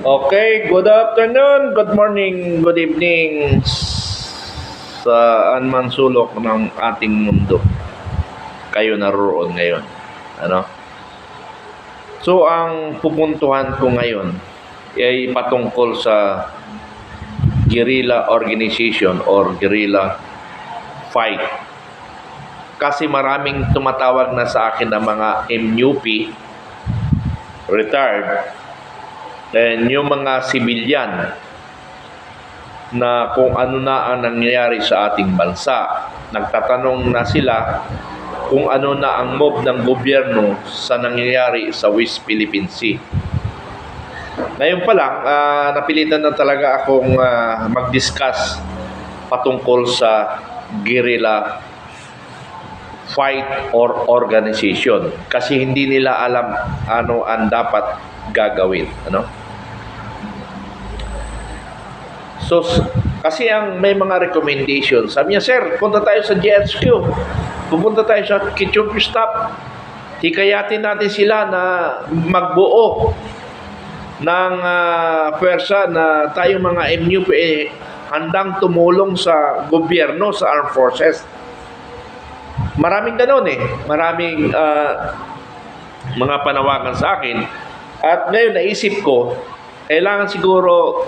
Okay, good afternoon, good morning, good evening saan man sulok ng ating mundo kayo naroon ngayon. Ano? So, ang pupuntuhan ko ngayon ay patungkol sa guerrilla organization or guerrilla fight. Kasi maraming tumatawag na sa akin ng mga MUP, retired, and yung mga sibilyan na kung ano na ang nangyayari sa ating bansa. Nagtatanong na sila kung ano na ang move ng gobyerno sa nangyayari sa West Philippine Sea. Ngayon pa lang, napilitan na talaga akong mag-discuss patungkol sa guerrilla fight or organization kasi hindi nila alam ano ang dapat gagawin. So, kasi may mga recommendations. Sabi niya, sir, punta tayo sa GHQ. Pupunta tayo sa Kitchen Stop. Hikayatin natin sila na magbuo ng pwersa na tayong mga MUP handang tumulong sa gobyerno, sa armed forces. Maraming ganon Maraming mga panawagan sa akin. At ngayon naisip ko, kailangan siguro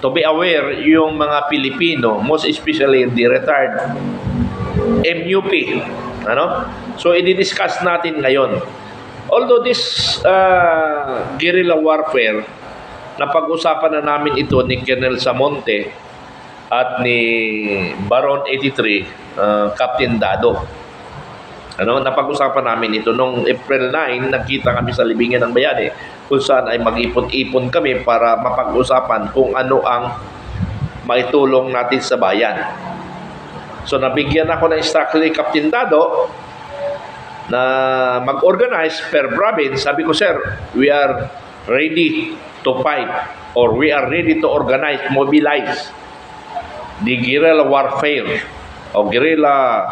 to be aware yung mga Pilipino, most especially the retired MUP. So, i-discuss natin ngayon. Although this guerrilla warfare, napag-usapan na namin ito ni Colonel Samonte at ni Baron 83, Captain Dado. Napag-usapan namin ito noong April 9, nagkita kami sa Libingan ng Bayani kung saan ay mag-ipon-ipon kami para mapag-usapan kung ano ang maitulong natin sa bayan. So nabigyan ako ng instruction ni Captain Dado na mag-organize per province. Sabi ko, sir, we are ready to fight or we are ready to organize, mobilize the guerrilla warfare o guerrilla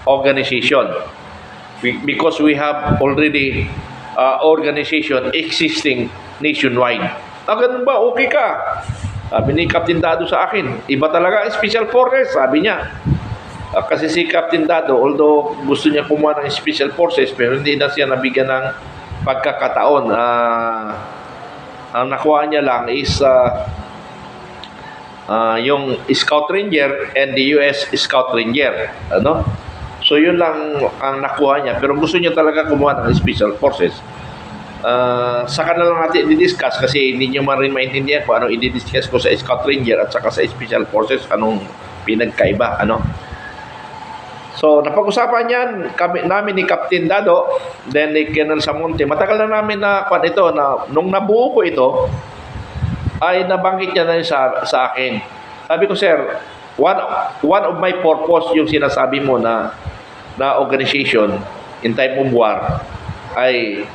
organization because we have already organization existing nationwide. Ganun ba? Okay ka? Sabi ni Captain Dado sa akin. Iba talaga ang Special Forces, sabi niya. Kasi si Captain Dado, although gusto niya kumuha ng Special Forces, pero hindi na siya nabigyan ng pagkakataon. Ang nakuha niya lang is yung Scout Ranger and the US Scout Ranger. So yun lang ang nakuha niya. Pero gusto niya talaga kumuha ng Special Forces. Saka na lang natin i-discuss kasi hindi nyo man rin maintindihan kung ano i-discuss ko sa Scout Ranger at saka sa Special Forces, anong pinagkaiba. So napag-usapan yan namin ni Captain Dado, then ni Colonel Samonte. Matagal na namin na ito na nung nabuo ko ito ay nabanggit niya na sa akin. Sabi ko, sir, one of my purpose yung sinasabi mo na organization in time of war ay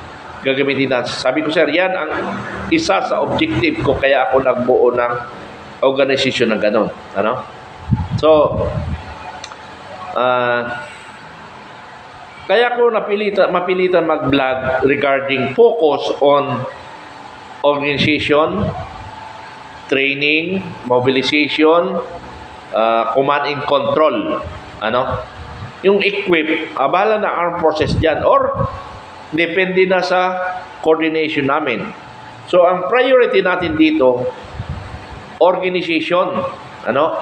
gagamitin natin. Sabi ko, sir, yan ang isa sa objective ko kaya ako nagbuo ng organization na ganon. So, kaya ko mapilitan mag-vlog regarding focus on organization, training, mobilization, command and control. Yung equip, abala na armed forces dyan or depende na sa coordination namin. So, ang priority natin dito, organization,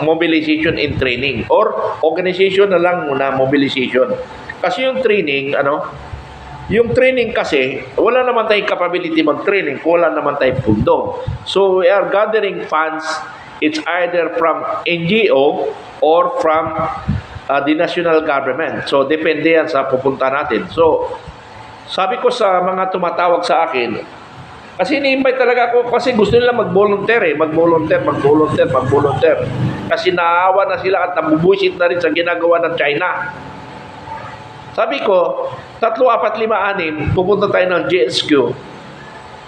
mobilization and training. Or, organization na lang muna, mobilization. Kasi yung training, yung training kasi, wala naman tayong capability mag-training, wala naman tayong pundo. So, we are gathering funds, it's either from NGO or from the national government. So, depende yan sa pupunta natin. So, sabi ko sa mga tumatawag sa akin, kasi ini-invite talaga ako kasi gusto nila mag-volunteer mag-volunteer. Kasi naawa na sila at nabubuisit na rin sa ginagawa ng China. Sabi ko, 3, 4, 5, 6, pupunta tayo ng GSQ.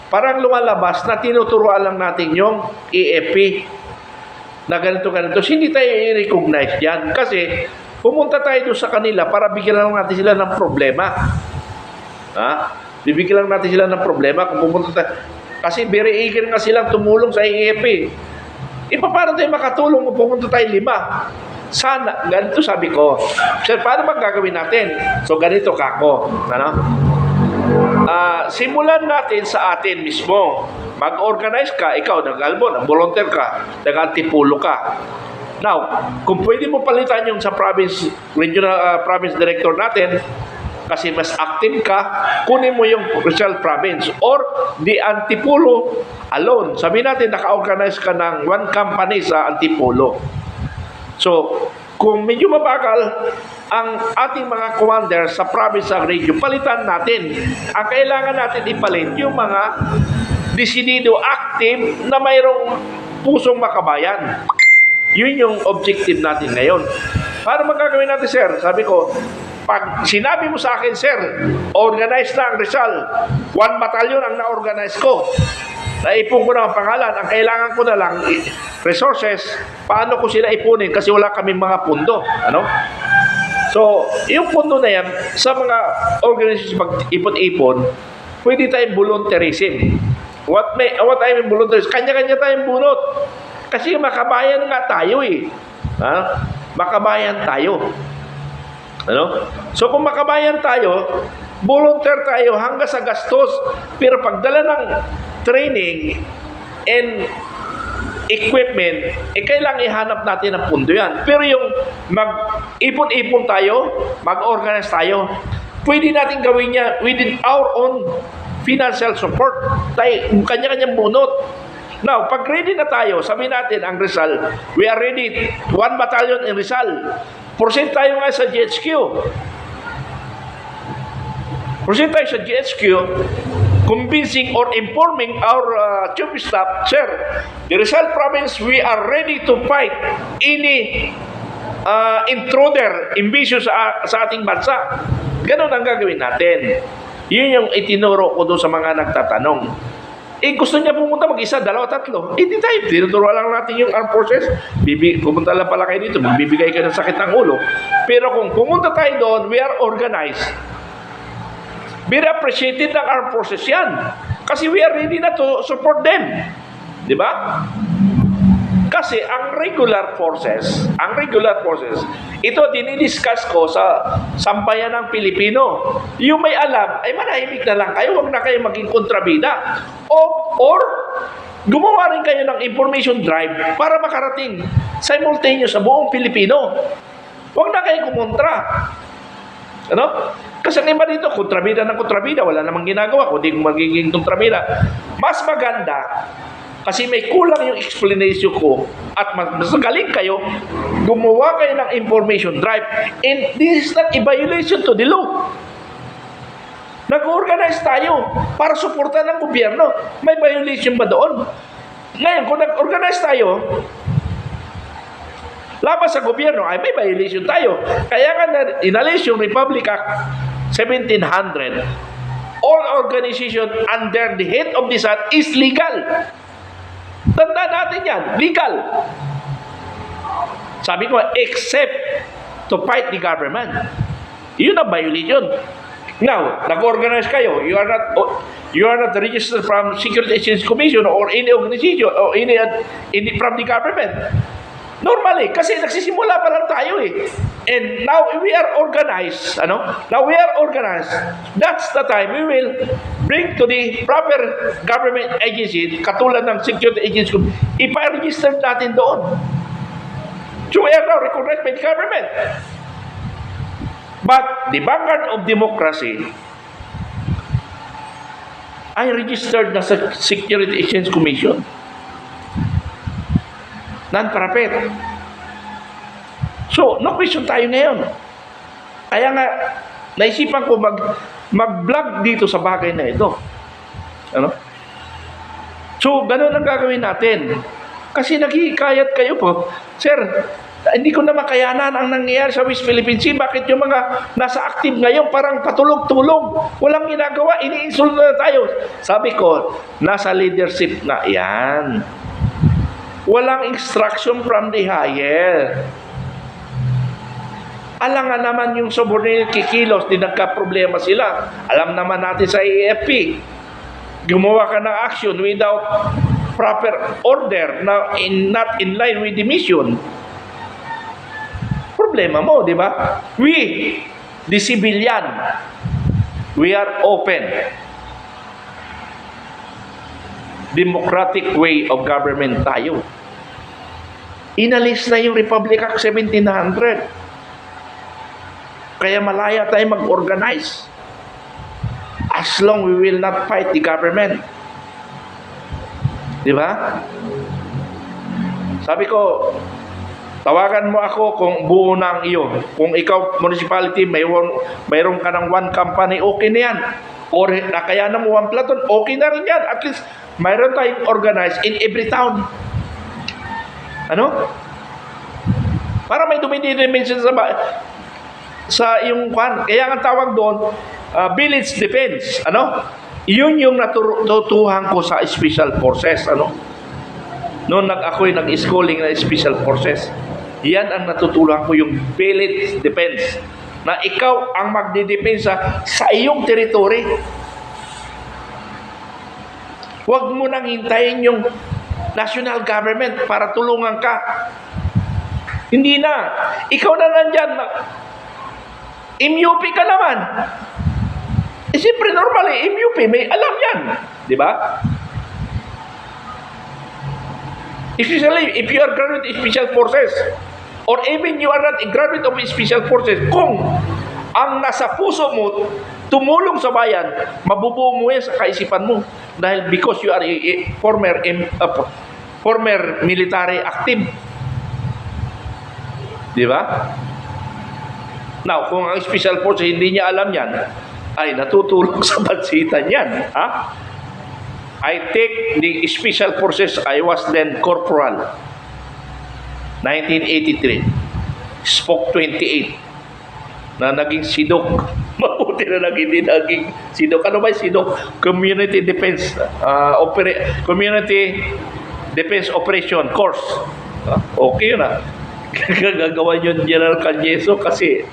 Parang lumalabas na tinuturuan lang natin yung EFP na ganito. Hindi tayo i-recognize yan kasi pumunta tayo doon sa kanila para bigyan lang natin sila ng problema. Bibigyan lang natin sila ng problema kung pupunta tayo. Kasi very eager nga silang tumulong sa AFP. Paano tayo makatulong kung pumunta tayo 5? Sana, ganito sabi ko, sir, paano bang gagawin natin? So, ganito kako, ano? Simulan natin sa atin mismo. Mag-organize ka, ikaw, nag-albon, nag-volunteer ka, nag-antipulo ka. Now, kung pwede mo palitan yung sa province, regional province director natin, kasi mas active ka, kunin mo yung Rizal province or the Antipolo alone. Sabi natin, naka-organize ka ng one company sa Antipolo. So, kung medyo mabagal ang ating mga commander sa province ang region, palitan natin. Ang kailangan natin ipalit yung mga desidido active na mayroong pusong makabayan. Yun yung objective natin ngayon. Para magagawin natin, sir, sabi ko, pag sinabi mo sa akin, sir, organize na ang Rizal, 1 batalyon ang na-organize ko. Naipon ko na ang pangalan. Ang kailangan ko na lang, resources, paano ko sila ipunin kasi wala kaming mga pundo. Ano? So, yung pundo na yan, sa mga organization mag-ipon-ipon, pwede tayong volunteerism. What I mean volunteerism? Kanya-kanya tayong bunot. Kasi makabayan nga tayo eh. Ha? Makabayan tayo. Ano? So kung makabayan tayo, volunteer tayo hanggang sa gastos, pero pagdala ng training and equipment, kailangan ihanap natin ang pundo yan. Pero yung mag-ipon-ipon tayo, mag-organize tayo, pwede natin gawin niya within our own financial support. Tayo, kanya-kanyang bunot. Now, pag ready na tayo, sabi natin ang Rizal, we are ready, 1 battalion in Rizal. Proceed tayo nga sa GHQ. Proceed tayo sa GHQ, convincing or informing our chief of staff, sir, the Rizal province, we are ready to fight any intruder, imbisyo sa ating bansa. Ganon ang gagawin natin. Yun yung itinuro ko doon sa mga nagtatanong. Gusto niya pumunta mag-isa, 2, 3. Hindi tayo. Tinuturuan lang natin yung armed forces. Pumunta lang pala kayo dito. Magbibigay kayo ng sakit ng ulo. Pero kung pumunta tayo doon, we are organized. Very appreciated ng armed forces yan. Kasi we are ready na to support them. Di ba? Kasi ang regular forces, ito dinidiscuss ko sa sambayan ng Pilipino. Yung may alam, ay manahimik na lang kayo, huwag na kayo maging kontrabida. Or gumawa rin kayo ng information drive para makarating simultaneous sa buong Pilipino. Huwag na kayo kumontra. Ano? Kasi ang iba dito, kontrabida ng kontrabida, wala namang ginagawa, kundi magiging kontrabida. Mas maganda, kasi may kulang yung explanation ko at mas galing kayo, gumawa kayo ng information drive. And this is not a violation to the law. Nag-organize tayo para suportahan ng gobyerno. May violation ba doon? Ngayon, kung nag-organize tayo, laban sa gobyerno, ay may violation tayo. Kaya nga inalis yung Republic Act 1700. All organization under the head of this act is legal. Tandaan natin yan, legal. Sabi ko, except to fight the government. Yun ang violation. Now, nag-organize kayo, you are not registered from Security Exchange Commission or any organization or any from the government. Normally, kasi nagsisimula pa lang tayo eh. And now we are organized, Now we are organized. That's the time we will bring to the proper government agency, katulad ng Security Agency, ipa-register natin doon. So we are now recognized by the government. But the vanguard of democracy ay registered na sa Security Exchange Commission. Non-profit. So, no question tayo ngayon. Kaya nga, naisipan ko mag-vlog dito sa bagay na ito. So, ganun ang gagawin natin. Kasi naghihikayat kayo po, sir, hindi ko na makayanan ang nangyayari sa West Philippine Sea. Bakit yung mga nasa active ngayon parang patulog-tulog? Walang ginagawa, ini-insulto na tayo. Sabi ko, nasa leadership na yan. Walang instruction from the higher. Alangan naman yung subordinate kikilos, di nagka-problema sila. Alam naman natin sa AFP. gumawa ka ng action without proper order na not in line with the mission, problema mo, di ba? We, the civilian, we are open. Democratic way of government tayo. Inalis na yung Republic Act 1700. Kaya malaya tayo mag-organize. As long we will not fight the government. Di ba? Sabi ko, tawagan mo ako kung buo na ang iyo. Kung ikaw, municipality, mayroon ka ng one company, okay na yan. Or nakayanan mo one platoon, okay na rin yan. At least, mayroon tayong organized in every town. Ano? Para may dumidimension sa iyong kwan. Kaya ang tawag doon, village defense. Ano? Yun yung natutuhan ko sa special forces. Ano? Noon ako'y nag-schooling na special forces. Yan ang natutuhan ko, yung village defense. Na ikaw ang magdidepensa sa iyong territory. Huwag mo nang hintayin yung national government para tulungan ka. Hindi na. Ikaw na nandyan. MUP ka naman. Siyempre, normally, MUP, may alam yan. Di ba? Especially, if you are graduate of Special Forces, or even you are not a graduate of Special Forces, kung ang nasa puso mo, tumulong sa bayan, mabubuo mo yan sa kaisipan mo. Dahil because you are a former military active. Di ba? Now, kung ang Special Forces hindi niya alam yan, ay natutulong sa bansitan yan. Ha? I take the Special Forces, I was then corporal. 1983. Spoke 28. Na naging SIDOC. Mabuti na naging SIDOC. Ano ba yung SIDOC? Community Defense Community Defense Operation Course. Okay yun Gagawa yun General Canyeso kasi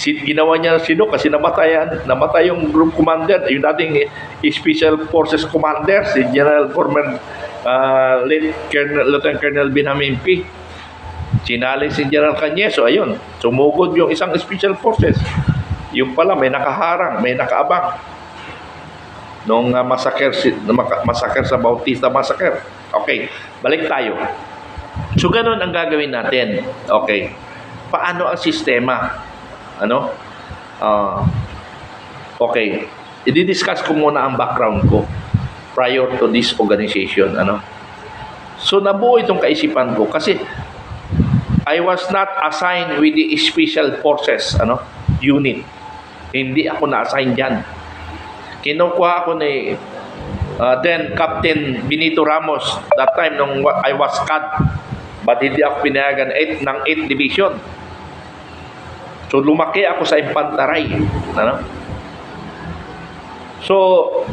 ginawa niya SIDOC kasi namatay yung group commander, yung dating Special Forces Commander, si General Former Lieutenant Colonel Benjamin P. Sinali si General Canyeso, ayun, sumugod yung isang Special Forces. Yung pala, may nakaharang, may nakaabang. Nung massacre sa Bautista Massacre. Okay, balik tayo. So, ganun ang gagawin natin. Okay. Paano ang sistema? Ano? Okay. I-discuss ko muna ang background ko prior to this organization. Ano? So, nabuo itong kaisipan ko kasi I was not assigned with the Special Forces unit. Hindi ako na-assign dyan. Kinukuha ako ni then Captain Benito Ramos that time nung I was CAD. But hindi ako pinayagan ng 8th Division. So, lumaki ako sa Infantaray. So,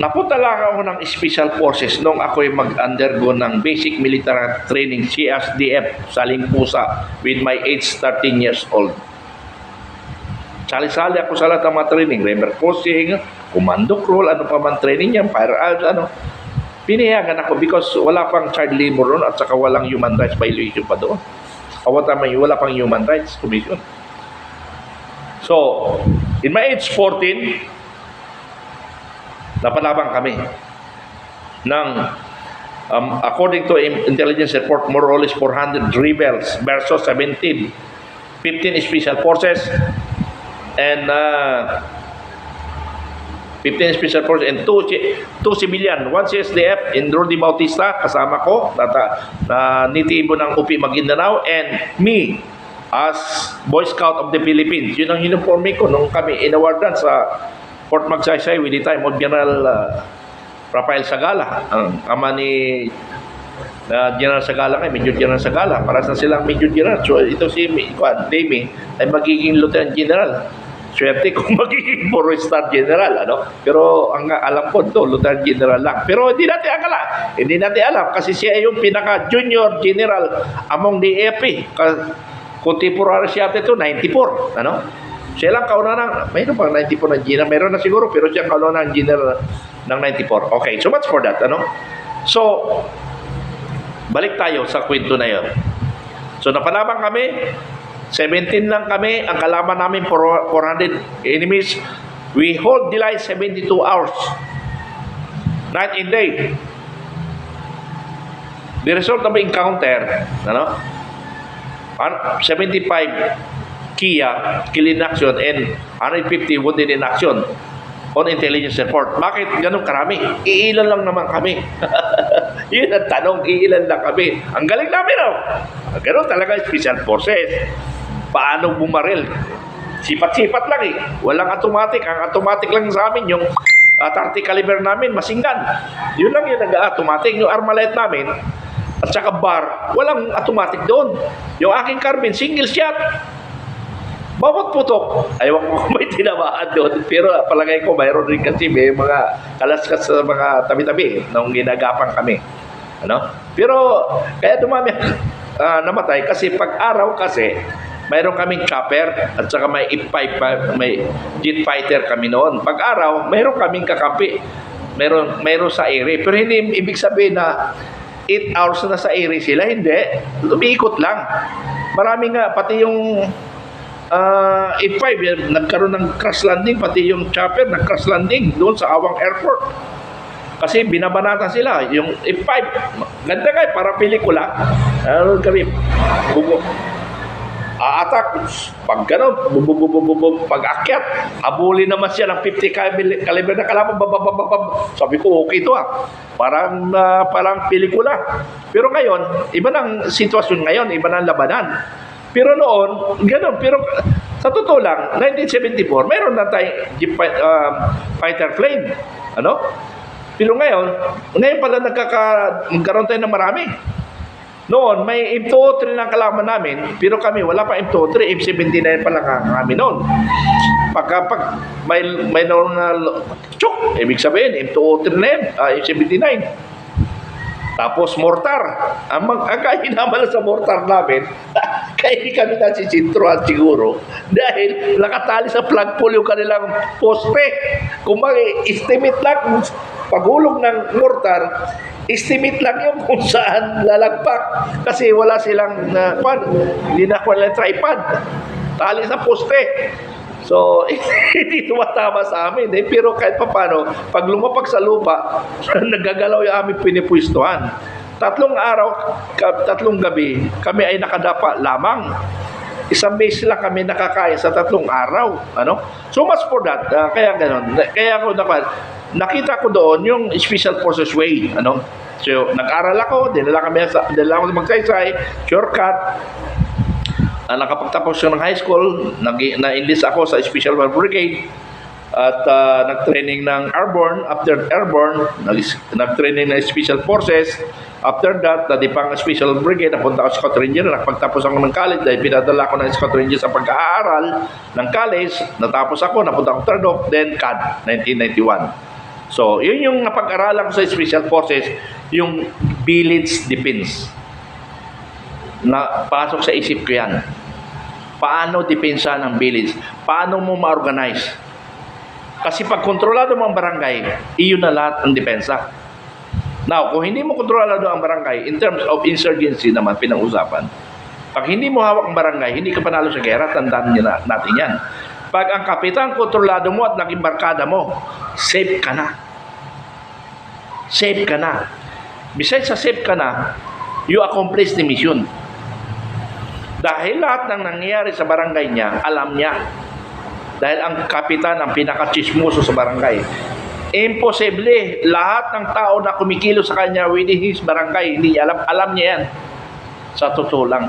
napunta lang ako ng Special Forces nung ako'y mag-undergo ng Basic Military Training, CSDF, sa Limpusa, with my age 13 years old. Sali-sali ako sa lahat ng mga training, Remer Crossing, Commando Crawl, ano pa man training yan, firearms, Pinayagan ako because wala pang child labor doon at saka walang human rights violation pa doon. Wala pang human rights commission. So, in my age 14, napalabang kami ng according to intelligence report, more or less 400 rebels versus 15 special forces and 15 special forces and 2 civilian, 1 CSDF in Rudy Bautista, kasama ko na nitibo ng UP Maguindanao, and me as Boy Scout of the Philippines. Yun ang uniform ko nung kami inawardan sa Fort Magsaysay with the time of General Rafael Sagala, ang ama ni General Sagala, Major General Sagala. Para sa silang Major General. So ito si Demi ay magiging Lieutenant General. Swerte kung magiging 4-star general, Pero ang alam ko to, Lieutenant General lang. Pero hindi natin alam kasi siya yung pinaka-junior general among the AFP. Contemporary siya ito, 94, Siya lang kauna ng, mayroon pang 94 ng Gina, mayroon na siguro, pero siya kauna ng Gina ng 94. Okay, so much for that, ano? So, balik tayo sa kwento na yon. So, napalaban kami, 17 lang kami, ang kalaban namin 400 enemies. We hold the line 72 hours, night and day. The result of the encounter, ano? 75 Kia kill in action and 150 wounded in action on intelligence report. Bakit ganun karami? Iilan lang naman kami. Yun ang tanong, iilan lang kami. Ang galing namin, no? Ganun talaga special forces. Paano bumaril? Sipat-sipat lang eh. Walang automatic. Ang automatic lang sa amin yung 30 caliber namin, masinggan. Yun lang yung nag-automatic. Yung Armalite namin, at saka bar, walang automatic doon. Yung aking carbine, single shot. Bawat putok, ayaw ko kung may tinamaan doon. Pero palagay ko, mayroon rin kasi may mga kalaskas sa mga tabi-tabi nung ginagapang kami. Ano? Pero, kaya dumami namatay kasi pag araw kasi, mayroon kaming chopper at saka may may jet fighter kami noon. Pag araw, mayroon kaming kakampi. Mayroon sa area. Pero hindi ibig sabihin na 8 hours na sa area sila. Hindi. Lumiikot lang. Marami nga, pati yung F5, nagkaroon ng crash landing, pati yung chopper nag-crash landing doon sa Awang Airport. Kasi binabanatan sila. Yung F5, ganda nga, para pelikula. Attack, pag gano'n, pag akyat, habulin naman siya ng 50 caliber na kalaban, sabi ko, okay ito parang pelikula. Pero ngayon, iba ng sitwasyon ngayon, iba ng labanan. Pero noon, gano'n, pero sa totoo lang, 1974, mayroon na tayong fighter plane, ano? Pero ngayon pala magkaroon tayo ng marami. Noon, may M203 lang kalaman namin, pero kami, wala pa M203, M79 pa lang kami noon. Pag may noon na chok, ibig sabihin, M203 na yan, M79. Tapos mortar. Ang kahinamala sa mortar namin, kaya hindi kami nasisintruhan siguro, dahil nakatali sa flagpole yung kanilang poste. Kung estimate lang, paghulog ng mortar, estimate lang yung kung saan lalagpak. Kasi wala silang hindi na walang tripod. Tali sa poste. So, hindi tumatama sa amin. Pero kahit pa paano, pag lumapag sa lupa, nagagalaw yung aming pinipwistuhan. 3 araw, 3 gabi, kami ay nakadapa lamang. Isang base lang kami nakakaya sa 3 araw. Ano? So much for that. Kaya gano'n. Kaya ako nakita ko doon yung Special Forces Way. Ano? So, nag-aral ako, dinala ako magsaysay, shortcut. Nakapagtapos ko ng high school, na-enlist ako sa Special War Brigade at nag-training ng Airborne. After Airborne, nag-training ng Special Forces. After that, nadipang Special Brigade, napunta ako sa Scout Ranger. Nakapagtapos ako ng college dahil pinadala ko ng Scout Ranger sa pag-aaral ng college. Natapos ako, napunta ako third off, then CAD, 1991. So, yun yung napag-aralan ko sa Special Forces, yung village defense. Na pasok sa isip ko yan. Paano depensa ng village? Paano mo ma-organize? Kasi pag kontrolado mo ang barangay, iyon na lahat ang depensa. Now, kung hindi mo kontrolado ang barangay, in terms of insurgency naman, pinag-usapan. Pag hindi mo hawak ang barangay, hindi ka panalo sa gera, tandaan natin yan. Pag ang kapitan kontrolado mo at naging barkada mo, safe ka na. Safe ka na. Besides sa safe ka na, you accomplish the mission. Dahil lahat ng nangyayari sa barangay niya, alam niya. Dahil ang kapitan ang pinaka-chismoso sa barangay. Imposible. Lahat ng tao na kumikilo sa kanya within his barangay, hindi niya alam. Alam niya yan. Sa totoo lang.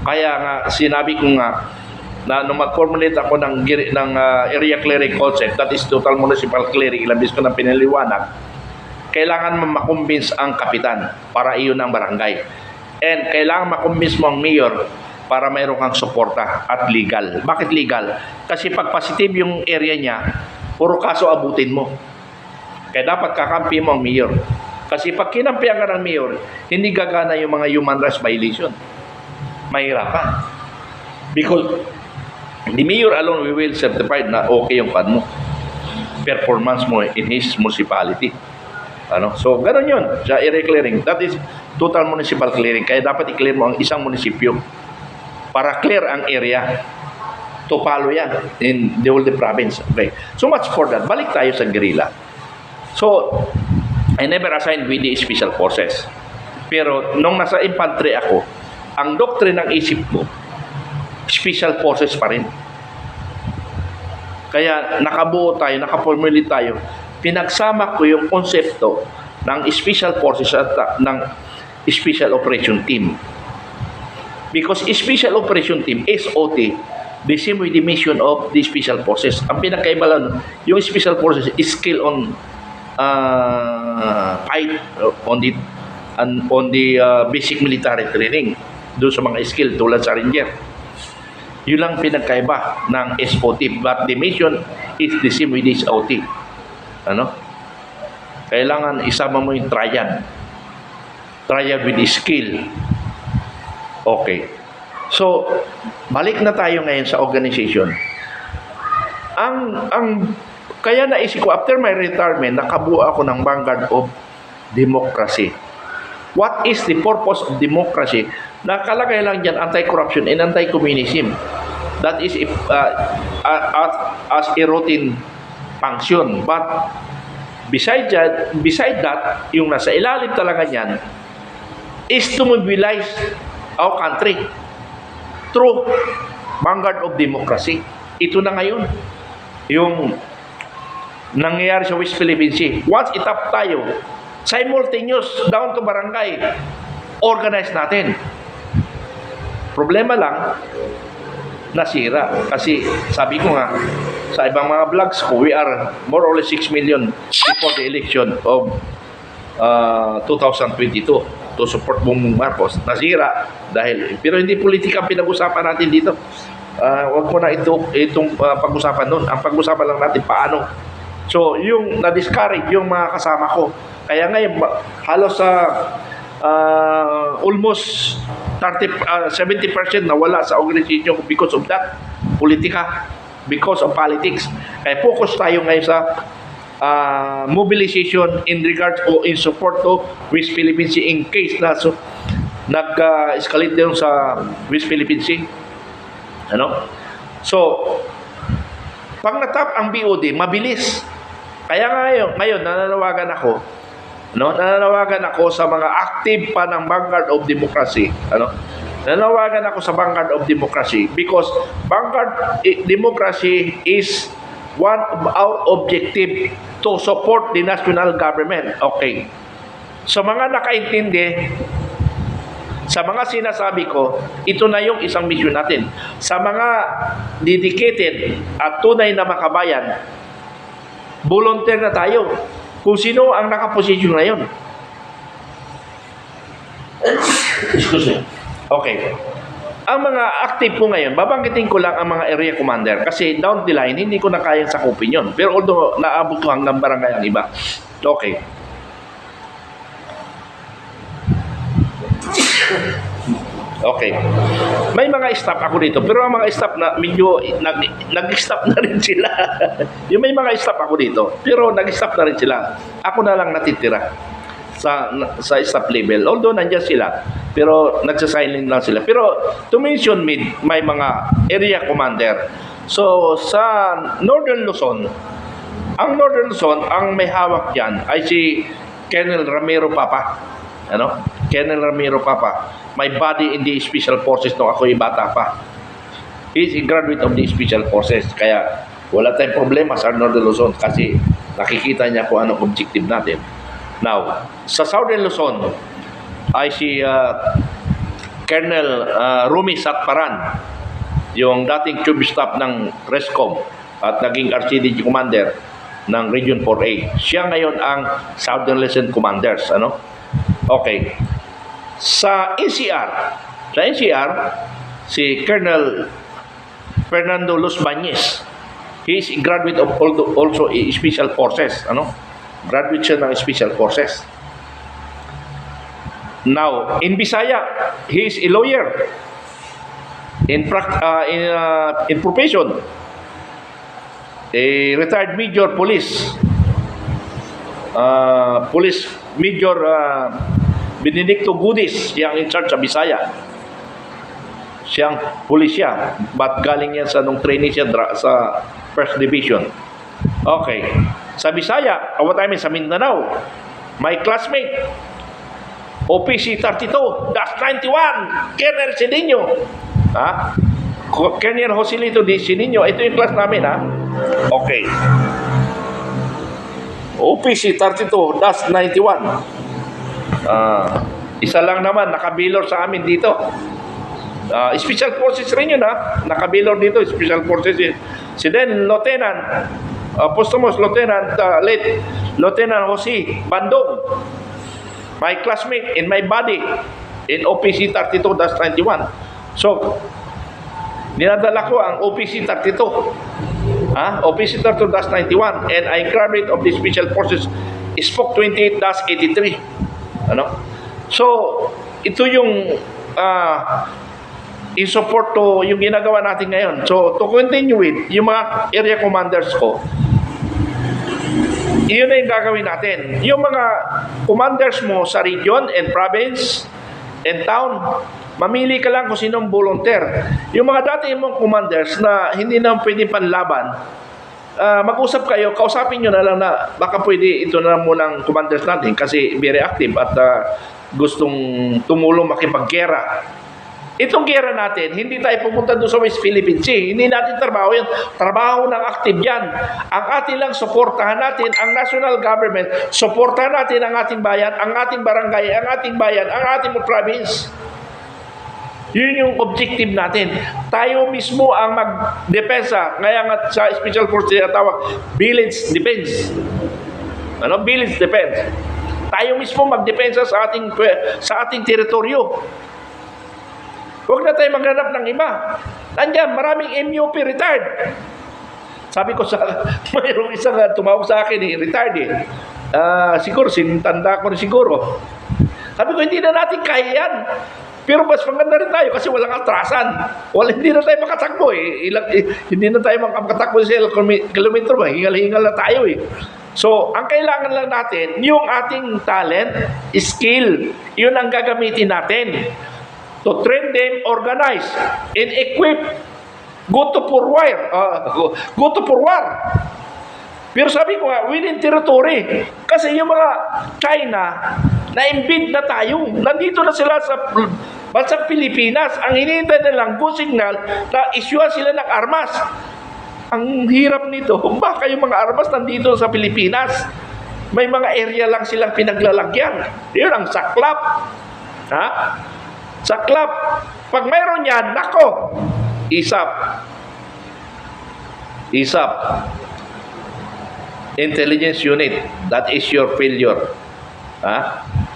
Kaya nga, sinabi ko nga, na nung mag-formulate ako ng area clearing concept, that is total municipal clearing, ilang bis ko na pinaliwanag, kailangan makumbins ang kapitan para iyon ang barangay. And kailangan makumbins mo ang mayor para mayroon kang suporta at legal. Bakit legal? Kasi pag positive yung area niya, puro kaso abutin mo. Kaya dapat kakampi mo ang mayor. Kasi pag kinampihan ka ng mayor, hindi gagana yung mga human rights violation. Mahirapan. Because The mayor alone will certify na okay yung pan mo. Performance mo in his municipality. So, ganun yun sa area clearing. That is total municipal clearing. Kaya dapat i-clear mo ang isang munisipyo para clear ang area. To follow yan in the whole province. Okay. So much for that. Balik tayo sa guerrilla. So, I never assigned with the special forces. Pero, nung nasa infantry ako, ang doctrine ng isip mo, special forces pa rin. Kaya nakabuo tayo, nakaformulate tayo, pinagsama ko yung konsepto ng special forces at ng special operation team. Because special operation team, SOT, the same with the mission of the special forces. Ang pinakaiba lang, yung special forces is skill on fight, on the basic military training. Doon sa mga skill tulad sa Ranger. Yun lang pinagkaiba ng SOT. But the mission is the same with the SOT. Kailangan isama mo yung triad. Triad with the skill. Okay. So, balik na tayo ngayon sa organization. Kaya naisip ko, after my retirement, nakabuo ako ng Vanguard of Democracy. What is the purpose of democracy? Nakalagay lang dyan, anti-corruption and anti-communism. That is as a routine function. But beside that, yung nasa ilalim talaga niyan, is to mobilize our country through Vanguard of Democracy. Ito na ngayon. Yung nangyayari sa West Philippine Sea. Once itap tayo, simultaneous down to barangay, organize natin. Problema lang, nasira. Kasi sabi ko nga, sa ibang mga vlogs ko, we are more or less 6 million before the election of 2022 to support Bongbong Marcos. Nasira dahil, pero hindi politika ang pinag-usapan natin dito. Huwag ko na itong pag-usapan nun. Ang pag-usapan lang natin paano. So, yung na-discourage yung mga kasama ko. Kaya ngayon, halos almost 70% na wala sa organization because of that. Politika. Because of politics. Kaya focus tayo ngayon sa mobilization in regards o in support to West Philippine Sea in case na nag-escalate din sa West Philippine Sea. So, pag natap ang BOD, mabilis. Kaya ngayon nananawagan ako sa mga active pa ng Vanguard of Democracy. Nananawagan ako sa Vanguard of Democracy because Vanguard Democracy is one of our objective to support the national government. Okay. Sa mga nakaintindi, sa mga sinasabi ko, ito na yung isang mission natin. Sa mga dedicated at tunay na makabayan, volunteer na tayo. Kung sino ang nakaposisyon ngayon. Excuse me. Okay. Ang mga active po ngayon, babanggitin ko lang ang mga area commander kasi down the line, hindi ko na kayang sakupin yun. Pero although naabot ko hanggang barangay ang iba. Okay. Okay. May mga staff ako dito, pero ang mga staff na medyo nag-staff na rin sila. Yung may mga staff ako dito, pero nag-staff na rin sila. Ako na lang natitira sa staff level. Although nandiyan sila, pero nagsasilent lang sila. Pero to mention may mga area commander. So sa Northern Luzon, ang may hawak diyan ay si Colonel Ramiro Papa. Colonel Ramiro Papa. My body in the Special Forces nung ako'y bata pa. He's a graduate of the Special Forces. Kaya wala tayong problema sa Northern Luzon kasi nakikita niya kung anong objective natin. Now, sa Southern Luzon ay si Colonel Rumi Satparan, yung dating chief staff ng RESCOM at naging RCDG commander ng Region 4A. Siya ngayon ang Southern Luzon Commanders. Okay. Sa NCR, si Colonel Fernando Los Bañez. He is a graduate of also Special Forces. Graduate siya ng Special Forces. Now, in Bisaya, he is a lawyer. in profession. A retired Major Police Police Major Benedicto Gudis, siyang in charge sa Bisaya. Siyang pulisya, but galing yan sa nung training siya sa First Division. Okay. Sa Bisaya, what I mean, sa Mindanao, my classmate, OPC 32-91, Colonel Sidinho. Ha? Colonel Joselito Di Sidinho, ito yung class namin, ha? Okay. OPC 32-91. Isa lang naman, nakabilor sa amin dito. Special Forces rin yun, ha? Nakabilor dito, Special Forces yun. Si then, Lieutenant, posthumous Lieutenant, late Lieutenant Jose Bandong, my classmate in my body in OPC 32-91. So, dinadala ko ang OPC 32. OPC 32-91, and I graduate of the Special Forces Spock 28-83. Ano? So, ito yung in support to yung ginagawa natin ngayon. So, to continue with, yung mga area commanders ko, iyon na yung gagawin natin. Yung mga commanders mo sa region and province and town, mamili ka lang kung sinong volunteer. Yung mga dati mong commanders na hindi na pwede panlaban, mag-usap kayo, kausapin nyo na lang na baka pwede ito na munang commanders natin kasi very active at gustong tumulong makipaggera. Itong gera natin, hindi tayo pupunta doon sa West Philippine Sea. Hindi natin trabaho yan. Trabaho ng active yan. Ang atin lang, suportahan natin ang national government, suportahan natin ang ating bayan, ang ating barangay, ang ating bayan, ang ating province. Yun yung objective natin. Tayo mismo ang magdepensa. Kaya nga sa Special Forces tawag, village defense. Ano? Village defense. Tayo mismo magdepensa sa ating teritoryo. Huwag na tayo maghanap ng iba. Nandiyan, maraming MUP retired. Sabi ko mayroong isang tumawag sa akin, retired eh. Siguro, sinitanda ko rin siguro. Sabi ko, hindi na natin kaya yan. Pero mas maganda rin tayo kasi walang atrasan. Hindi na tayo makatakbo eh. Hindi na tayo makatakbo sa kilometro ba. Hingal-hingal na tayo eh. So, ang kailangan lang natin, yung ating talent, skill, yun ang gagamitin natin. To train them, organize, and equip. Go to for war. Pero sabi ko nga, within territory. Kasi yung mga China, na-embed na tayo. Nandito na sila sa bansang Pilipinas. Ang hinihintay na lang, go signal, na isyuhan sila ng armas. Ang hirap nito, baka yung mga armas nandito sa Pilipinas. May mga area lang silang pinaglalagyan. Yun ang saklap. Ha? Saklap. Pag mayroon yan, nako, ISAP. Intelligence Unit. That is your failure. Ha?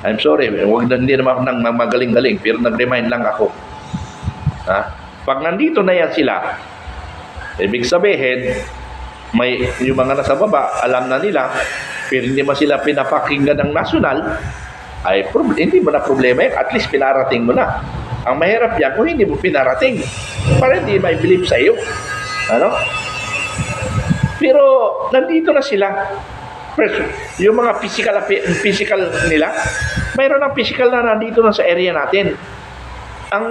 I'm sorry. Hindi naman ako nang magaling-galing, pero nag-remind lang ako. Ha? Pag nandito na yan sila, ibig sabihin, may yung mga nasa baba, alam na nila, pero hindi man sila pinapakinggan ng national, ay hindi mo na problema yan. At least pinarating mo na. Ang mahirap yan kung hindi mo pinarating, para hindi may believe sa iyo. Ano? Pero nandito na sila. Yung mga physical nila, mayroon ng physical na nandito na sa area natin. Ang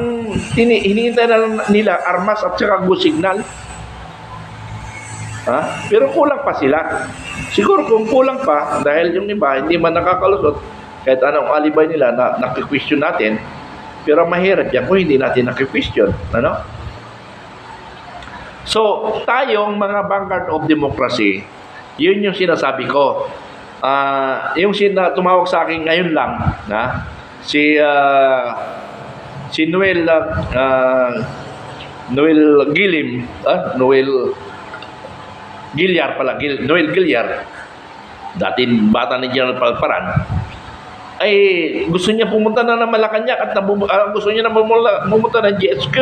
hinihintay na lang nila armas at saka go signal. Ha? Pero kulang pa sila. Siguro kung kulang pa, dahil yung iba hindi man nakakalusot, kahit anong alibay nila na nakikwisyon natin, pero mahirap yan kung hindi natin nakikwisyon. Ano? So, tayong mga vanguard of democracy, yun yung sinasabi ko. Yung tumawag sa akin ngayon lang, si Noel Gilim, Noel Gilyar, dating bata ni General Palparan, ay gusto niya pumunta na ng Malacanang at gusto niya na pumunta ng GHQ.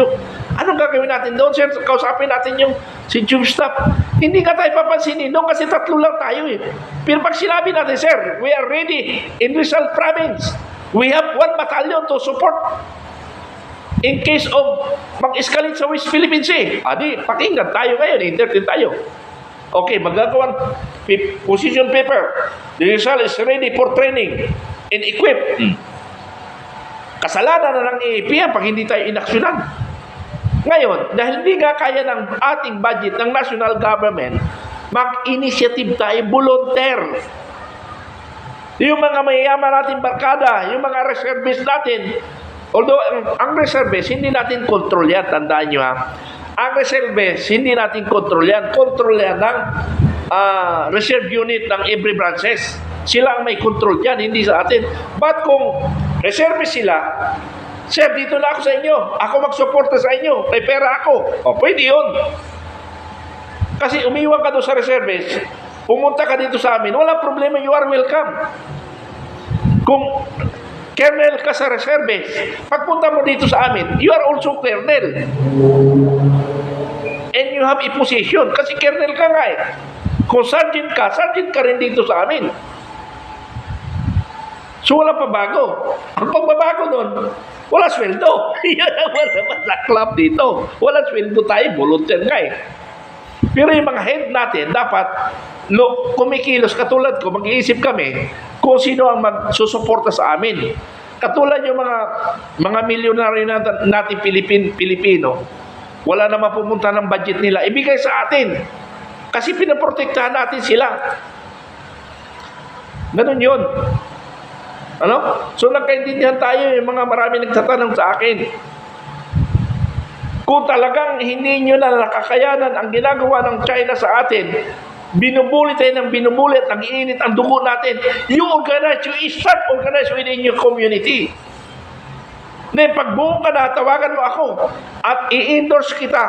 Anong gagawin natin doon, sir? Kausapin natin yung si Chief Staff. Hindi ka tayo papansinin doon kasi 3 lang tayo eh. Pero pag sinabi natin, sir, we are ready in Rizal Province. We have 1 battalion to support In case of mag-escalate sa West Philippine Sea, pakinggan tayo ngayon, entertain tayo. Okay, magagawang position paper. The Rizal is ready for training and equipped. Kasalanan na ng AAP yan pag hindi tayo inaksyonan. Ngayon, dahil hindi nga kaya ng ating budget ng national government, mag-initiative tayo, volunteer. Yung mga mayayaman natin barkada, yung mga reservists natin, although ang reservists, hindi natin control yan, tandaan nyo ha. Ang reservists, hindi natin control yan. Control yan ng reserve unit ng every branches. Sila ang may control yan, hindi sa atin. But kung reservist sila, sir, dito na ako sa inyo. Ako magsuporta sa inyo. May pera ako. O, pwede yun. Kasi umiwan ka doon sa reservist, pumunta ka dito sa amin, wala problema, you are welcome. Kung colonel ka sa reservist, pagpunta mo dito sa amin, you are also colonel. And you have a position, kasi colonel ka nga eh. Kung sergeant ka rin dito sa amin. So wala pa bago. Ang pagbabago nun, wala sweldo. Yan ang wala sa club dito. Wala sweldo tayo, volunteer nga eh. Pero yung mga head natin, dapat kumikilos katulad ko, mag-iisip kami kung sino ang magsusuporta sa amin. Katulad yung mga milyonaryo natin Pilipino, wala na mapupunta ng budget nila, ibigay sa atin. Kasi pinaprotektahan natin sila. Ganun yun. Ano? So nagkaintindihan tayo, yung mga marami nagtatanong sa akin. Kung talagang hindi nyo na nakakayanan ang ginagawa ng China sa atin, binubuli tayo ng binubuli at nag-iinit ang dugo natin, you start organize within your community. Then, pag buong ka na, tawagan mo ako at i-endorse kita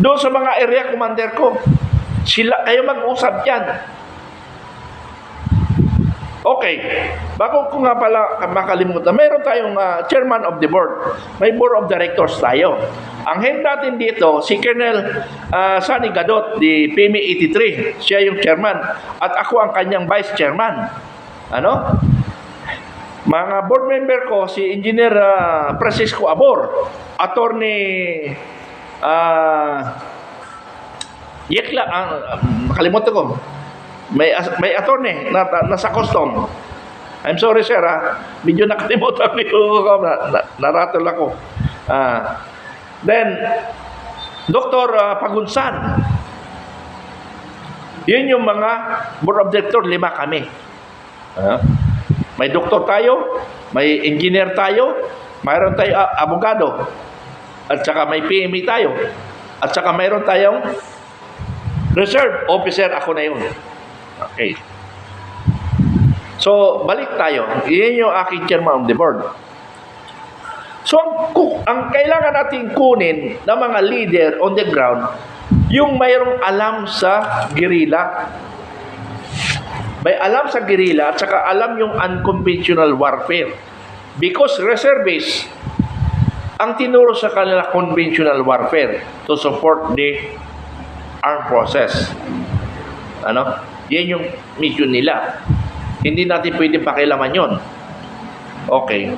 doon sa mga area commander ko. Kayo mag-usap yan. Okay, bago ko nga pala makalimutan, mayroon tayong chairman of the board. May board of directors tayo. Ang head natin dito, si Colonel Sunny Gadot, di PME 83. Siya yung chairman. At ako ang kanyang vice chairman. Ano? Mga board member ko, si Engineer Francisco Abor, Attorney Yekla, makalimutan ko. May attorney nasa custom. I'm sorry sir medyo nakalimutan ko, naratol ako. Then Dr. Pagunsan. Yun yung mga board of director, 5 kami. May doktor tayo, may engineer tayo, mayroon tayo abogado, at saka may PME tayo, at saka mayroon tayong reserve officer, ako na yun. Okay. So, balik tayo. Iyan yung aking chairman of the board. So, ang kailangan natin kunin ng mga leader on the ground, yung mayroong alam sa guerrilla. May alam sa guerrilla at saka alam yung unconventional warfare. Because reservists, ang tinuro sa kanila conventional warfare to support the armed forces. Ano? Yan yung mission nila. Hindi natin pwedeng pakialaman yun. Okay.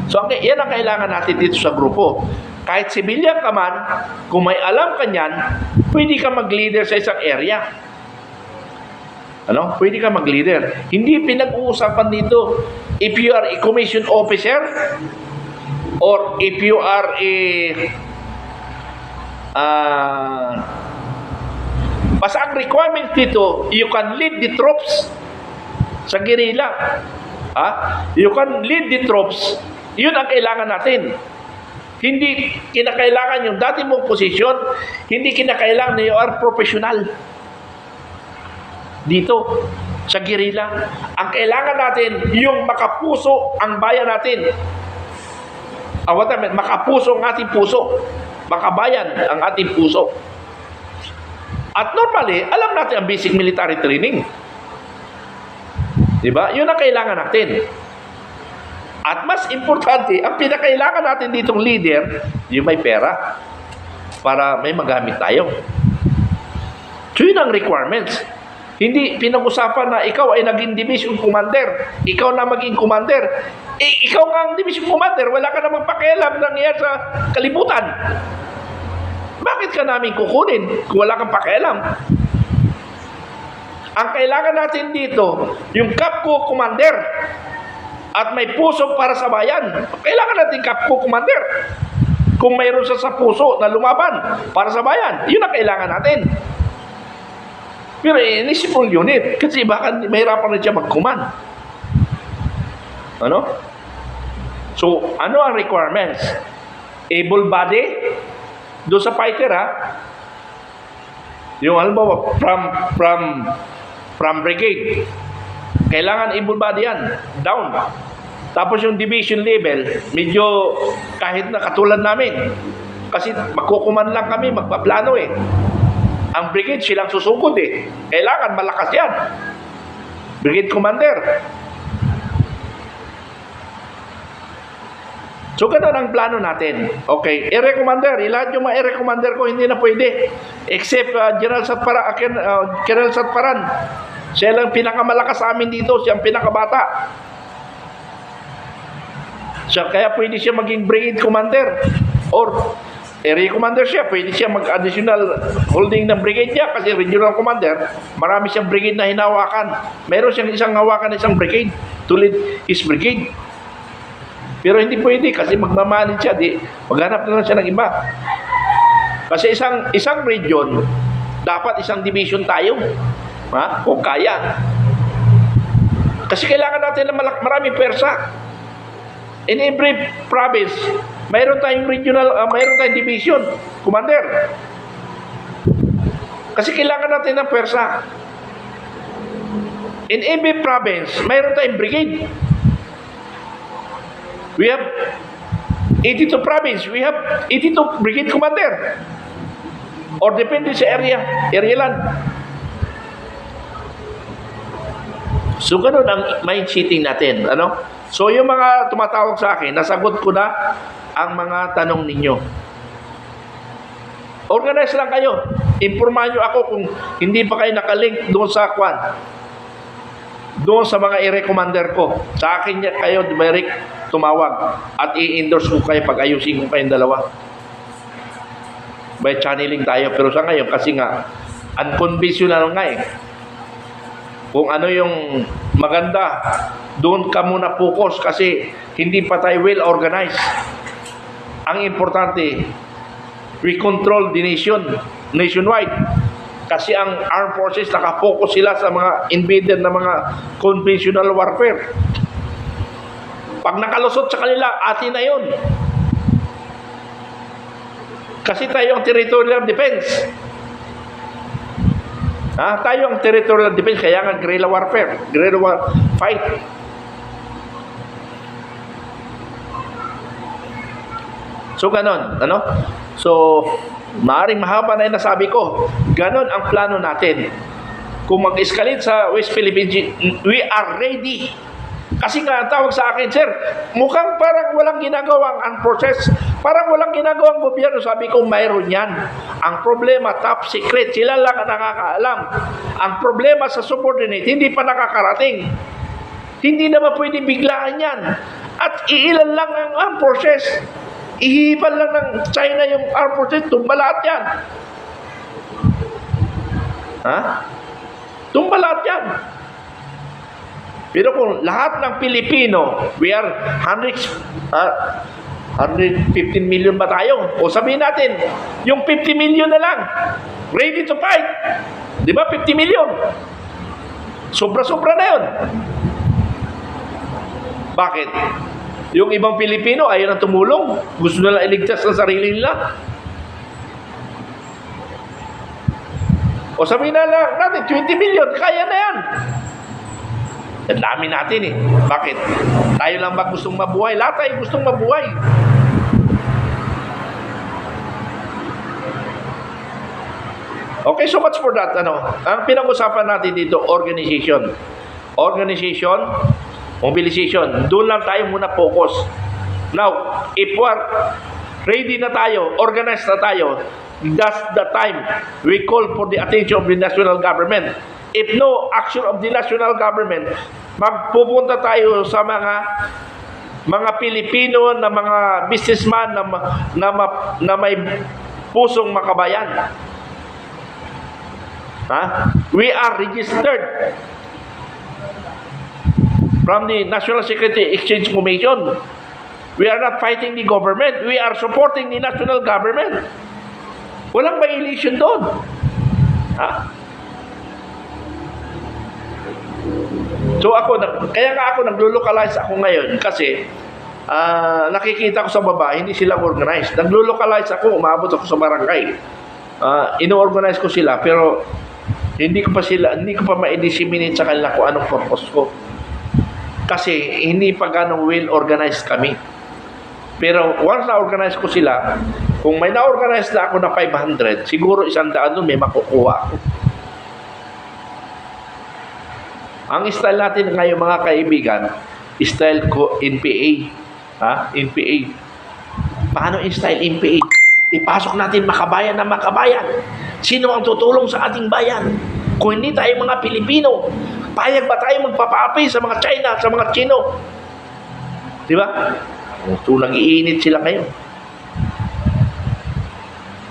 So, yan ang kailangan natin dito sa grupo. Kahit civilian ka man, kung may alam ka niyan, pwede ka mag-leader sa isang area. Ano? Pwede ka mag-leader. Hindi pinag-uusapan dito if you are a commissioned officer or if you are a basta ang requirement dito, you can lead the troops sa guerrilla. You can lead the troops. Yun ang kailangan natin. Hindi kinakailangan yung dati mong posisyon, hindi kinakailangan na you are professional dito sa guerrilla. Ang kailangan natin yung makapuso ang bayan natin. Makapuso ang ating puso. Makabayan ang ating puso. At normally, alam natin ang basic military training. Diba? Yun ang kailangan natin. At mas importante, ang pinakailangan natin ditong leader, yung may pera. Para may magamit tayo. So yun ang requirements. Hindi pinag-usapan na ikaw ay naging division commander. Ikaw na maging commander. Ikaw nga ang division commander. Wala ka namang pakialam nangyayari sa kalibutan. Bakit ka namin kukunin kung wala kang pakialam? Ang kailangan natin dito, yung Capco commander at may puso para sa bayan. Kailangan natin Capco commander. Kung mayroon siya sa puso na lumaban para sa bayan, yun ang kailangan natin. Pero municipal unit, kasi baka mahirapan na siya mag-command. Ano? So, ano ang requirements? Able body, doon sa fighter yung halimbawa, from brigade, kailangan able body yan, down. Tapos yung division level, medyo kahit na katulad namin, kasi magkukuman lang kami, magpaplano Ang brigade silang susugod Kailangan malakas yan. Brigade commander. So ganun ang plano natin. Okay, area commander, lahat yung mga area commander ko hindi na pwede. Except General Satparan. Siya lang pinakamalakas sa amin dito, siya ang pinakabata. Siya, kaya pwede siya maging brigade commander or area commander siya, pwede siya mag-additional holding ng brigade niya kasi regional commander, marami siyang brigade na hinawakan. Meron siyang isang hawakan, isang brigade to lead his brigade. Pero hindi pwede kasi magmamanage siya, maghanap na lang siya ng iba. Kasi isang region, dapat isang division tayo. Kung kaya. Kasi kailangan natin ng maraming persa. In every province, mayroon tayong mayroon tayong division, commander. Kasi kailangan natin ng persa. In every province, mayroon tayong brigade. We have 82 province, we have 82 brigade commander. Or depende sa area land. So, ganun ang mind setting natin. Ano? So, yung mga tumatawag sa akin, nasagot ko na ang mga tanong ninyo. Organize lang kayo. Impormahan nyo ako kung hindi pa kayo nakalink doon sa doon sa mga area commander ko. Sa akin kayo, direct tumawag at i-endorse ko kayo pag ayusin ko kayong dalawa. By channeling tayo. Pero sa ngayon, kasi nga, unconventional nga Kung ano yung maganda, doon ka muna focus kasi hindi pa tayo well organized. Ang importante, we control the nation, nationwide. Kasi ang armed forces, nakafocus sila sa mga invader na mga conventional warfare. Pag nakalusot sa kanila, atin na yun. Kasi tayo ang territorial defense. Tayo ang territorial defense, kaya nga guerrilla warfare, fight. So, ganon, ano? So, maaaring mahaba na yung nasabi ko. Ganon ang plano natin. Kung mag-escalate sa West Philippines, we are ready. Kasi nga, tawag sa akin, sir, mukhang parang walang ginagawang unprocessed, parang walang ginagawang gobyerno. Sabi ko, mayroon yan. Ang problema, top secret, sila lang ang nakakaalam. Ang problema sa subordinate, hindi pa nakakarating. Hindi naman pwede biglaan yan. At iilan lang ang unprocessed. Ihipan lang ng China yung unprocessed, tumbalaat yan. Tumbalaat yan. Pero kung lahat ng Pilipino, we are 115 million ba tayo? O sabihin natin, yung 50 million na lang, ready to fight. Di ba 50 million? Sobra-sobra na yun. Bakit? Yung ibang Pilipino ayaw na tumulong. Gusto nila iligtas ang sarili nila. O sabihin na lang natin, 20 million, kaya na yan. Ang dami natin Bakit? Tayo lang ba gustong mabuhay? Lahat tayo gustong mabuhay. Okay, so much for that. Ang pinag-usapan natin dito, organization. Organization, mobilization. Doon lang tayo muna focus. Now, if we're ready na tayo, organized na tayo, that's the time we call for the attention of the national government. if no action of the national government, magpupunta tayo sa mga Pilipino na mga businessman na may pusong makabayan. We are registered from the National Security Exchange Commission. We are not fighting the government. We are supporting the national government. Walang violation doon. So kaya nga ako naglo-localize ako ngayon kasi nakikita ko sa baba, hindi sila organized. Naglo-localize ako, umabot ako sa barangay. Ino-organize ko sila pero hindi ko pa ma-disseminate sa kanila kung anong purpose ko. Kasi hindi pa ganong well organized kami. Pero once na-organize ko sila, kung may na-organize na ako na 500, siguro 100 doon may makukuha ako. Ang style natin ngayon mga kaibigan, style ko NPA. NPA. Paano yung style NPA? Ipasok natin makabayan na makabayan. Sino ang tutulong sa ating bayan? Kung hindi tayo mga Pilipino, payag ba tayo magpapaapi sa mga China, sa mga Chino? Di ba? So, nag-iinit sila ngayon.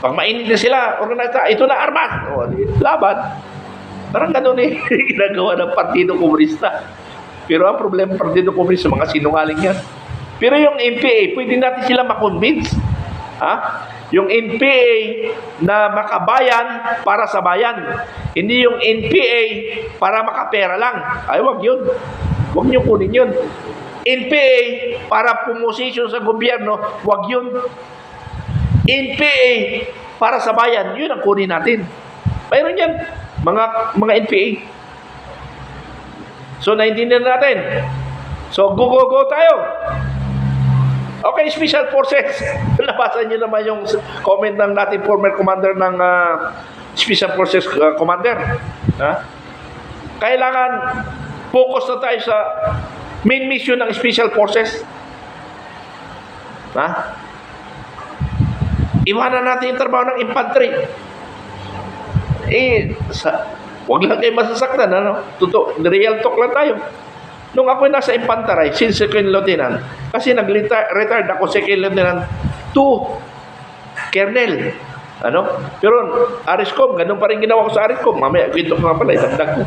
Pag mainit na sila, ito na armas. Laban. Parang ganun ginagawa ng Partido Komunista. Pero ang problema ng Partido Komunista, mga sinungaling yan. Pero yung NPA, pwede natin sila makonvince. Yung NPA na makabayan para sa bayan. Hindi yung NPA para makapera lang. Ay, wag yun. Wag nyo kunin yun. NPA para pumosisyon sa gobyerno, wag yun. NPA para sa bayan, yun ang kunin natin. Mayroon yan, mga NPA. So, naintindihan natin. So, go tayo. Okay, Special Forces. Nabasa niyo naman yung comment ng natin former commander ng Special Forces Commander. Kailangan focus na tayo sa main mission ng Special Forces. Iwanan natin yung trabaho ng infantry. Huwag lang kayo masasaktan, Totoo, real talk lang tayo. Nung ako nasa infantry, since second lieutenant, kasi nag-retired ako second lieutenant to colonel. Pero ARISCOM, ganun pa rin ginawa ko sa ARISCOM. Mamaya, kwento ko nga pala, idagdag ko.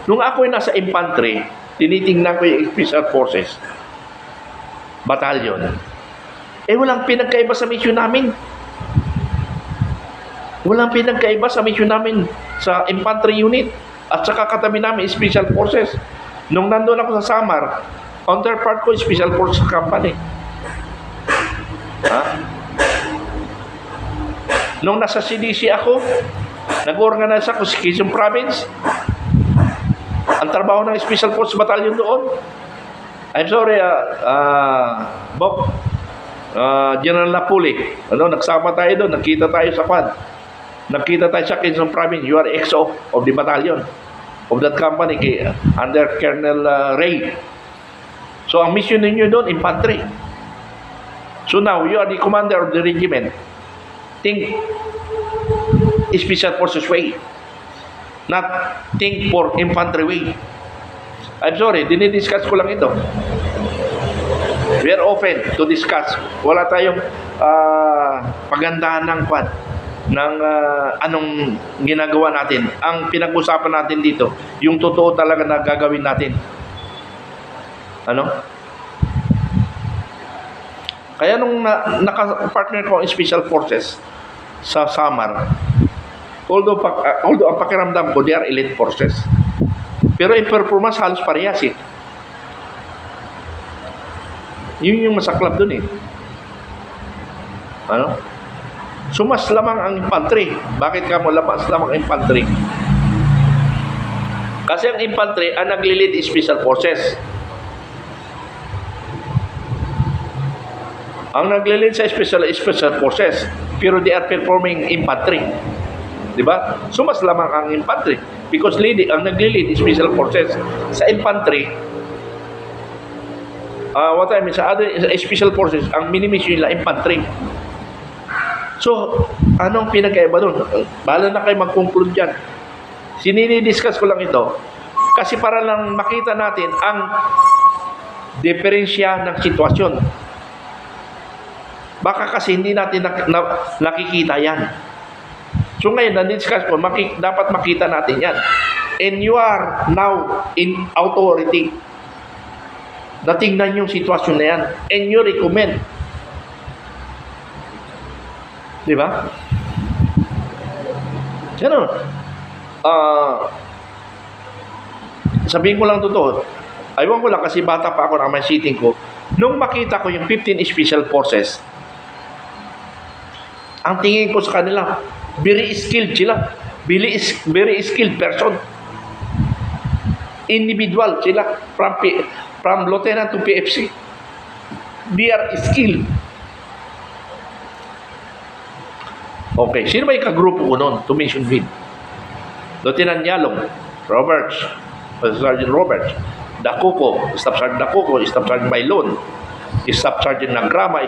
Nung ako nasa infantry, tinitingnan ko yung Special Forces Battalion. Walang pinagkaiba sa mission namin. Walang pinagkaiba sa mission namin sa infantry unit. At saka katabi namin Special Forces. Nung nandun ako sa Samar, counterpart ko Special Forces Company. Nung nasa CDC ako, nag-organize ako sa Quezon Province. Ang trabaho ng Special Forces Battalion doon, I'm sorry, Bob, General Napuli, nagsama tayo doon, nakita tayo sa quad. Nakita tayo sa Quezon Province, you are XO of the battalion of that company under Colonel Ray. So, ang mission ninyo doon, infantry. So now, you are the commander of the regiment. Think Special Forces way. Not think for infantry way. I'm sorry, dinidiscuss ko lang ito. We are open to discuss. Wala tayong pagandahan ng quad ng anong ginagawa natin. Ang pinag-usapan natin dito, yung totoo talaga na gagawin natin. Kaya nung naka-partner ko ang Special Forces sa Samar, although ang pakiramdam ko, they are elite forces. Pero in performance, halos parehas Yun yung masaklap dun So, mas lamang ang infantry. Bakit ka mo mas lamang ang infantry? Kasi ang infantry, ang nagli-lead Special Forces. Ang nagli-lead sa Special Forces, pero they are performing infantry. Diba? So, mas lamang ang infantry. Because ang nagli-lead Special Forces sa infantry, sa other Special Forces, ang minimission nila infantry. So, anong pinagkaiba doon? Bahala na kayo mag-conclude dyan. Sinini-discuss ko lang ito kasi para lang makita natin ang diferensya ng sitwasyon. Baka kasi hindi natin nakikita yan. So ngayon, na-discuss ko, dapat makita natin yan. And you are now in authority. Natingnan yung sitwasyon na yan. And you recommend. Di ba? Ganun. Sabihin ko lang totoo. Aywan ko lang kasi bata pa ako na may sitting ko. Nung makita ko yung 15 Special Forces, ang tingin ko sa kanila, very skilled sila. Very skilled person. Individual sila. From lieutenant to PFC. They are skilled. Okay. Sino ba yung kagrupo ko noon? To mention him. Lieutenant Yalong, Roberts, Sergeant Roberts, Dacuco, Staff Sergeant Dacuco, Staff Sergeant Bailon, Staff Sergeant Nagrama,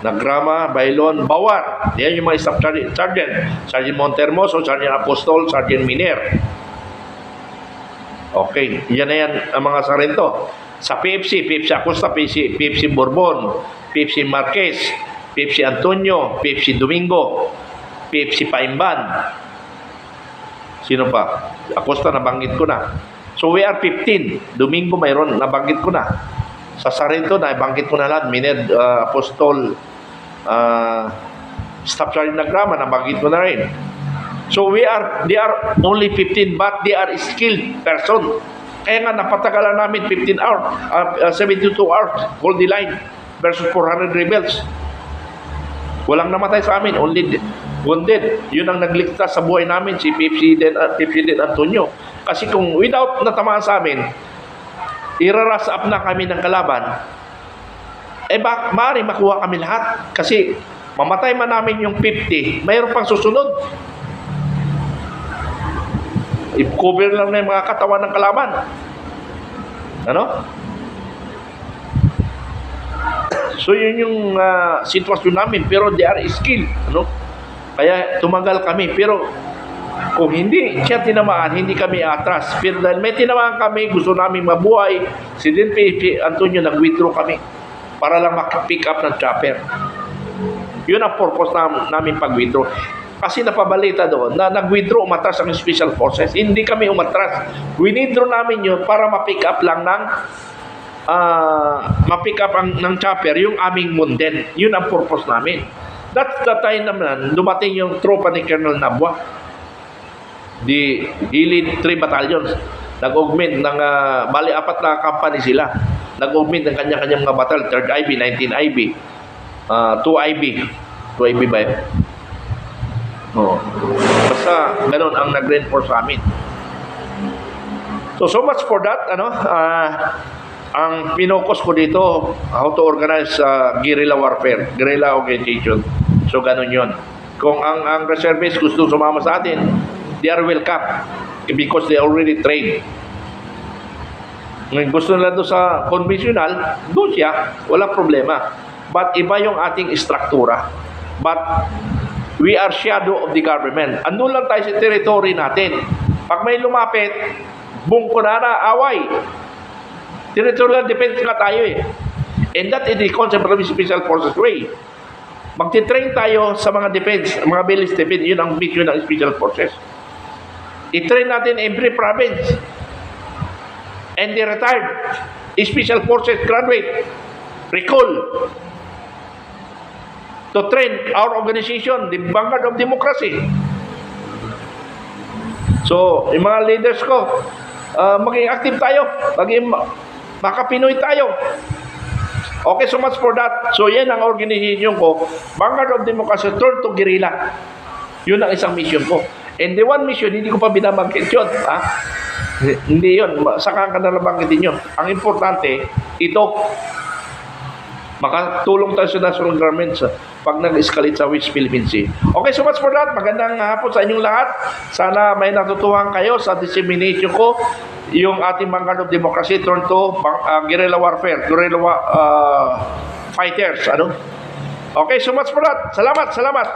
Nagrama, Bailon, Bawar. Yan yung mga Staff Sergeant. Sergeant Montermoso, Sergeant Apostol, Sergeant Miner. Okay, yan na yan ang mga sarento. Sa PFC Acosta, PFC Bourbon, PFC Marquez, PFC Antonio, PFC Domingo, PFC Paimban. Sino pa? Acosta, nabanggit ko na. So we are 15. Domingo mayroon, nabanggit ko na. Sa Sarento, nabanggit ko na lahat. Mined, Apostol, Staff Sergeant Nagrama, nabanggit ko na rin. So they are only 15 but they are skilled person. Kaya nga napatagalan namin 15 hours, 72 hours, hold the line versus 400 rebels. Walang namatay sa amin, only wounded. Yun ang nagligtas sa buhay namin, si PFC din Antonio. Kasi kung without natamaan sa amin, iraras up na kami ng kalaban, maaari makuha kami lahat. Kasi mamatay man namin yung 50, mayroon pang susunod. I-cover lang na yung mga katawan ng kalaban. Ano? So yun yung sitwasyon namin, pero they are skilled, ano? Kaya tumagal kami, pero kung hindi siya tinamaan, hindi kami atras. Pero dahil may tinamaan kami, gusto namin mabuhay, si PFC Antonio nag-withdraw kami para lang mak-pick up ng chopper. Yun ang purpose namin pag-withdraw. Kasi napabalita doon na nag-withdraw, umatras ang Special Forces. Hindi kami umatras. Withdraw namin yun para ma-pick up lang ng ma-pick up ng chopper yung aming munden. Yun ang purpose namin. That's the time naman dumating yung tropa ni Colonel Nabwa. Di Hilid 3 battalions. Nag-augment ng bali 4 na company sila. Nag-augment ng kanya-kanyang mga battle. 3rd IB, 19 IB, 2 IB. 2 IB ba yun? Oh. Basta ganun ang nag-reinforce sa amin. So much for that. Ang pinokos ko dito, how to organize guerrilla warfare, guerrilla organization. So ganun yun. Kung ang reservists gusto sumama sa atin, they are welcome because they already trained. Kung gusto nila doon sa conventional, doon siya, walang problema. But iba yung ating struktura. But we are shadow of the government. Andun lang tayo sa territory natin. Pag may lumapit, bungkunana, away. Territorial defense nga tayo eh. And that is the concept of the Special Forces way. Magtitrain tayo sa mga defense, mga village defense. Yun ang mission ng Special Forces. I-train natin every province. And the retired Special Forces graduate, recall, to train our organization, the vanguard of democracy. So, yung mga leaders ko, maging active tayo, maging makapinoy tayo. Okay, so much for that. So, yan ang organization ko, vanguard of democracy, turn to guerrilla. Yun ang isang mission ko. And the one mission, hindi ko pa binabangkit yun. Hindi yun, saka ka na nabangkitin yun. Ang importante, ito, makatulong tayo sa national government pag nag-escalate sa West Philippine Sea. Okay, so much for that. Magandang hapon sa inyong lahat. Sana may natutuhan kayo sa dissemination ko yung ating vanguard of democracy turn to guerrilla warfare, guerrilla fighters, Okay, so much for that. Salamat, salamat.